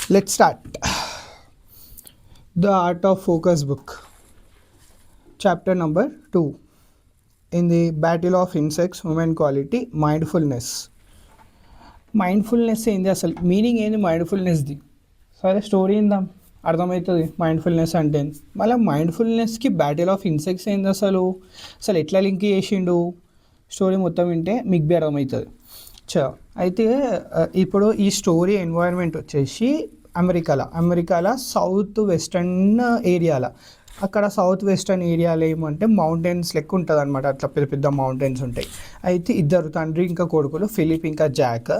Let's start. The Art of Focus book, chapter number 2. In the Battle of Insects, Human Quality, Mindfulness. Mindfulness ఏంది అసలు? Meaning ఏంది మైండ్ఫుల్నెస్ది? సరే story ఇందాం, అర్థమవుతుంది mindfulness అంటే. మళ్ళీ మైండ్ఫుల్నెస్కి బ్యాటిల్ ఆఫ్ ఇన్సెక్ట్స్ ఏంది అసలు? అసలు ఎట్లా లింక్ చేసిండు? స్టోరీ మొత్తం వింటే మీకు బి అర్థమవుతుంది. అయితే ఇప్పుడు ఈ స్టోరీ ఎన్వైర్న్మెంట్ వచ్చేసి అమెరికాలో సౌత్ వెస్టర్న్ ఏరియాలో. అక్కడ సౌత్ వెస్టర్న్ ఏరియాలో ఏమంటే మౌంటైన్స్ లెక్క ఉంటుంది అనమాట. అట్లా పెద్ద పెద్ద మౌంటైన్స్ ఉంటాయి. అయితే ఇద్దరు తండ్రి ఇంకా కొడుకులు, ఫిలిప్ ఇంకా జాక్,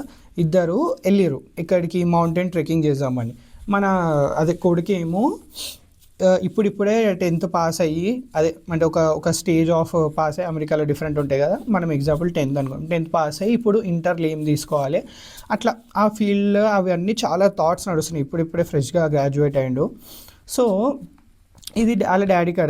ఇద్దరు వెళ్ళిరు ఇక్కడికి మౌంటైన్ ట్రెక్కింగ్ చేద్దామని. అదే కొడుకు ఏమో ఇప్పుడిప్పుడే 10th పాస్ అయ్యి, అదే అంటే ఒక స్టేజ్ ఆఫ్ పాస్ అయ్యి, అమెరికాలో డిఫరెంట్ ఉంటాయి కదా, మనం ఎగ్జాంపుల్ 10th అనుకోండి, 10th పాస్ అయ్యి ఇప్పుడు ఇంటర్లో ఏం తీసుకోవాలి అట్లా ఆ ఫీల్డ్ అవన్నీ చాలా థాట్స్ నడుస్తున్నాయి. ఇప్పుడిప్పుడే ఫ్రెష్గా గ్రాడ్యుయేట్ అయ్యిండు. సో ఇది వాళ్ళ డాడీకి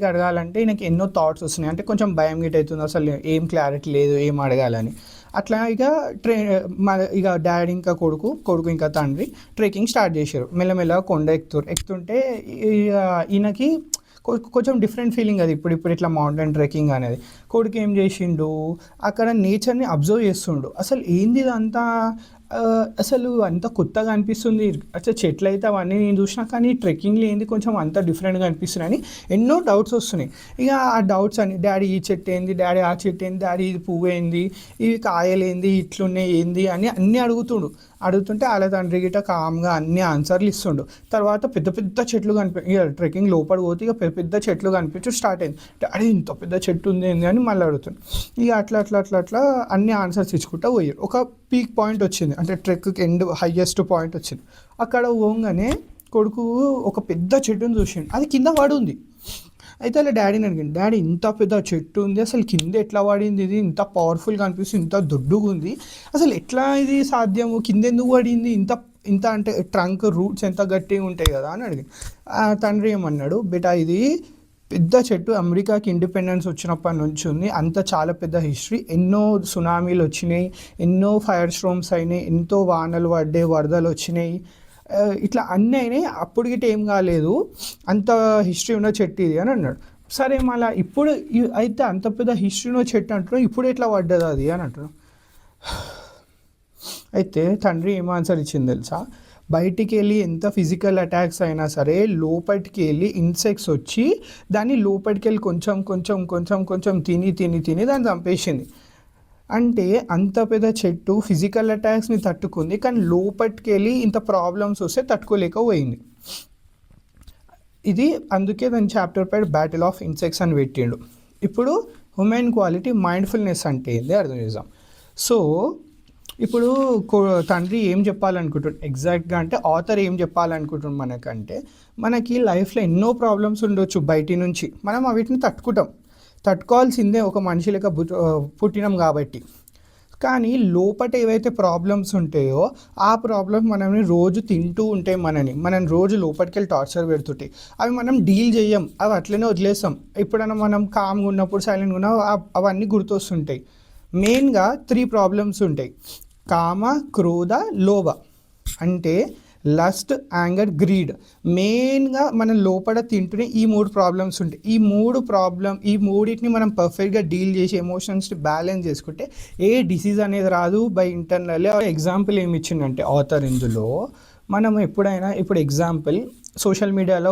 అడగాలంటే ఈయనకి ఎన్నో థాట్స్ వస్తున్నాయి. అంటే కొంచెం భయం గిట్ అవుతుంది, అసలు ఏం క్లారిటీ లేదు ఏం అడగాలని. అట్లా ఇక డాడీ ఇంకా కొడుకు ఇంకా తండ్రి ట్రెక్కింగ్ స్టార్ట్ చేశారు. మెల్లమెల్లగా కొండ ఎక్కుతుంటే ఈయనకి కొంచెం డిఫరెంట్ ఫీలింగ్ అది. ఇప్పుడు ఇట్లా మౌంటైన్ ట్రెక్కింగ్ అనేది. కొడుకు ఏం చేసిండు, అక్కడ నేచర్ని అబ్జర్వ్ చేస్తుండు. అసలు ఏంది ఇదంతా, అసలు అంత కొత్తగా అనిపిస్తుంది. అసలు చెట్లు అయితే అవన్నీ నేను చూసినా, కానీ ట్రెక్కింగ్లో ఏంది కొంచెం అంత డిఫరెంట్గా అనిపిస్తున్నాయని ఎన్నో డౌట్స్ వస్తున్నాయి. ఇక ఆ డౌట్స్ అని, డాడీ ఈ చెట్టు ఏంది, డాడీ ఆ చెట్టు ఏంది, డాడీ ఇది పువ్వు ఏంది, ఇవి కాయలేంది, ఇట్లున్నాయి ఏంది అని అన్నీ అడుగుతుంటే వాళ్ళ తండ్రి గిట్ట కామ్గా అన్ని ఆన్సర్లు ఇస్తుండు. తర్వాత పెద్ద పెద్ద చెట్లు ఇక ట్రెక్కింగ్ లోపల పోతే ఇక పెద్ద పెద్ద చెట్లు కనిపించు స్టార్ట్ అయింది. డాడీ ఇంత పెద్ద చెట్టు ఉంది ఏంది అని మళ్ళీ అడుగుతుంది. ఇక అట్లా అన్ని ఆన్సర్స్ ఇచ్చుకుంటూ పోయారు. ఒక పీక్ పాయింట్ వచ్చింది, అంటే ట్రెక్కి హైయెస్ట్ పాయింట్ వచ్చింది. అక్కడ పోగానే కొడుకు ఒక పెద్ద చెట్టుని చూసిండు, అది కింద పడుంది. అయితే అలా డాడీని అడిగింది, డాడీ ఇంత పెద్ద చెట్టు ఉంది, అసలు కింద ఎట్లా పడింది, ఇది ఇంత పవర్ఫుల్గా అనిపిస్తుంది, ఇంత దొడ్డుగా ఉంది, అసలు ఎట్లా ఇది సాధ్యము, కింద ఎందుకు పడింది, ఇంత అంటే ట్రంక్ రూట్స్ ఎంత గట్టిగా ఉంటాయి కదా అని అడిగింది. తండ్రి ఏమన్నాడు, బేటా ఇది పెద్ద చెట్టు, అమెరికాకి ఇండిపెండెన్స్ వచ్చినప్పటి నుంచి ఉంది, అంత చాలా పెద్ద హిస్టరీ, ఎన్నో సునామీలు వచ్చినాయి, ఎన్నో ఫైర్ స్ట్రోమ్స్ అయినాయి, ఎంతో వానలు పడ్డాయి, వరదలు వచ్చినాయి, ఇట్లా అన్నీ అయినాయి, అప్పుడు గిట్ట ఏం కాలేదు, అంత హిస్టరీ ఉన్న చెట్టు ఇది అని అన్నాడు. సరే మళ్ళీ ఇప్పుడు అయితే అంత పెద్ద హిస్టరీ ఉన్న చెట్టు అంటున్నావు, ఇప్పుడు ఎట్లా పడ్డది అది అని అంటున్నాడు. అయితే తండ్రి ఏం ఆన్సర్ ఇచ్చింది తెలుసా, బయటికి వెళ్ళి ఎంత ఫిజికల్ అటాక్స్ అయినా సరే లోపలికి వెళ్ళి ఇన్సెక్ట్స్ వచ్చి దాన్ని లోపలికి వెళ్ళి కొంచెం తిని దాన్ని చంపేసింది. అంటే అంత పెద్ద చెట్టు ఫిజికల్ అటాక్స్ని తట్టుకుంది, కానీ లోపలికి వెళ్ళి ఇంత ప్రాబ్లమ్స్ వస్తే తట్టుకోలేకపోయింది. ఇది అందుకే దాని చాప్టర్ పేరు బ్యాటిల్ ఆఫ్ ఇన్సెక్ట్స్ అని పెట్టిండు. ఇప్పుడు హ్యూమన్ క్వాలిటీ మైండ్ఫుల్నెస్ అంటే ఏంది అర్థం చేద్దాం. సో ఇప్పుడు తండ్రి ఏం చెప్పాలనుకుంటున్నాడు ఎగ్జాక్ట్గా అంటే, ఆథర్ ఏం చెప్పాలనుకుంటున్నాడు మనకంటే, మనకి లైఫ్లో ఎన్నో ప్రాబ్లమ్స్ ఉండొచ్చు బయటి నుంచి, మనం వీటిని తట్టుకోవాల్సిందే ఒక మనిషి లెక్క పుట్టినాం కాబట్టి. కానీ లోపల ఏవైతే ప్రాబ్లమ్స్ ఉంటాయో ఆ ప్రాబ్లమ్స్ మనల్ని రోజు తింటూ ఉంటాయి, మనం రోజు లోపలికి వెళ్ళి టార్చర్ పెడుతుంటాయి. అవి మనం డీల్ చేయం, అవి అట్లనే వదిలేస్తాం. ఎప్పుడైనా మనం కామ్గా ఉన్నప్పుడు, సైలెంట్గా ఉన్నా అవన్నీ గుర్తొస్తుంటాయి. మెయిన్గా 3 ప్రాబ్లమ్స్ ఉంటాయి: కామ, క్రోధ, లోభ. అంటే లస్ట్, యాంగర్, గ్రీడ్. మెయిన్గా మనం లోపల తింటూనే ఈ 3 ప్రాబ్లమ్స్ ఉంటాయి. ఈ మూడింటిని మనం పర్ఫెక్ట్గా డీల్ చేసి ఎమోషన్స్ని బ్యాలెన్స్ చేసుకుంటే ఏ డిసీజ్ అనేది రాదు బై ఇంటర్నల్లీ. ఎగ్జాంపుల్ ఏమి ఇచ్చిందంటే ఆథర్ ఇందులో, మనం ఎప్పుడైనా ఇప్పుడు ఎగ్జాంపుల్ సోషల్ మీడియాలో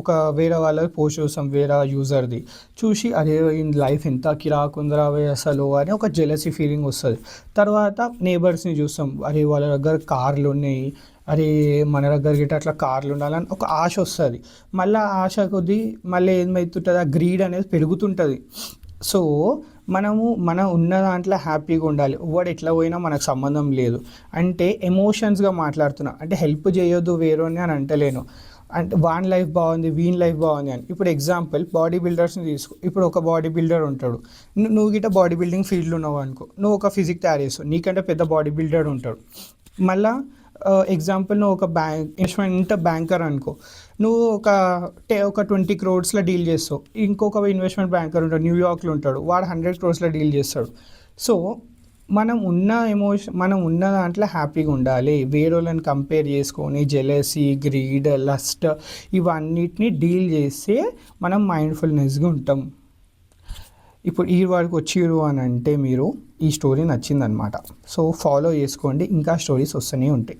ఒక వేరే వాళ్ళ పోస్ట్ చూస్తాం, వేరే యూజర్ది చూసి, అరే లైఫ్ ఎంత కిరాకుందరా అసలు అని ఒక జెలసీ ఫీలింగ్ వస్తుంది. తర్వాత నేబర్స్ని చూస్తాం, అరే వాళ్ళ దగ్గర కార్లు ఉన్నాయి, అరే మన దగ్గర గిట్ట అట్లా కార్లు ఉండాలని ఒక ఆశ వస్తుంది. మళ్ళీ ఆశ కొద్దీ మళ్ళీ ఏమవుతుంటుంది, ఆ గ్రీడ్ అనేది పెరుగుతుంటుంది. సో మనం ఉన్న దాంట్లో హ్యాపీగా ఉండాలి, వాడు ఎట్లా పోయినా మనకు సంబంధం లేదు అంటే ఎమోషన్స్గా మాట్లాడుతున్నా, అంటే హెల్ప్ చేయొద్దు వేరేని అని అంటలేను, అంటే వాన్ లైఫ్ బాగుంది, వీన్ లైఫ్ బాగుంది అని. ఇప్పుడు ఎగ్జాంపుల్ బాడీ బిల్డర్స్ని తీసుకో. ఇప్పుడు ఒక బాడీ బిల్డర్ ఉంటాడు, నువ్వు గిట్ట బాడీ బిల్డింగ్ ఫీల్డ్లో ఉన్నావు అనుకో, నువ్వు ఒక ఫిజిక్ తయారు చేస్తావు, నీకంటే పెద్ద బాడీ బిల్డర్ ఉంటాడు. మళ్ళీ ఎగ్జాంపుల్ నువ్వు ఒక ఇన్వెస్ట్మెంట్ బ్యాంకర్ అనుకో, నువ్వు ఒక 20 crores డీల్ చేస్తావు, ఇంకొక ఇన్వెస్ట్మెంట్ బ్యాంకర్ ఉంటాడు న్యూయార్క్లో ఉంటాడు, వాడు 100 crores డీల్ చేస్తాడు. సో మనం ఉన్న దాంట్లో హ్యాపీగా ఉండాలి. వేరేళ్ళని కంపేర్ చేసుకొని జెలసీ, గ్రీడ్, లస్ట్ ఇవన్నిటిని డీల్ చేస్తే మనం మైండ్ఫుల్నెస్గా ఉంటాం. ఇప్పుడు ఈ వరకు వచ్చిరు అని అంటే మీరు ఈ స్టోరీ నచ్చిందనమాట. సో ఫాలో చేసుకోండి, ఇంకా స్టోరీస్ వస్తూనే ఉంటాయి.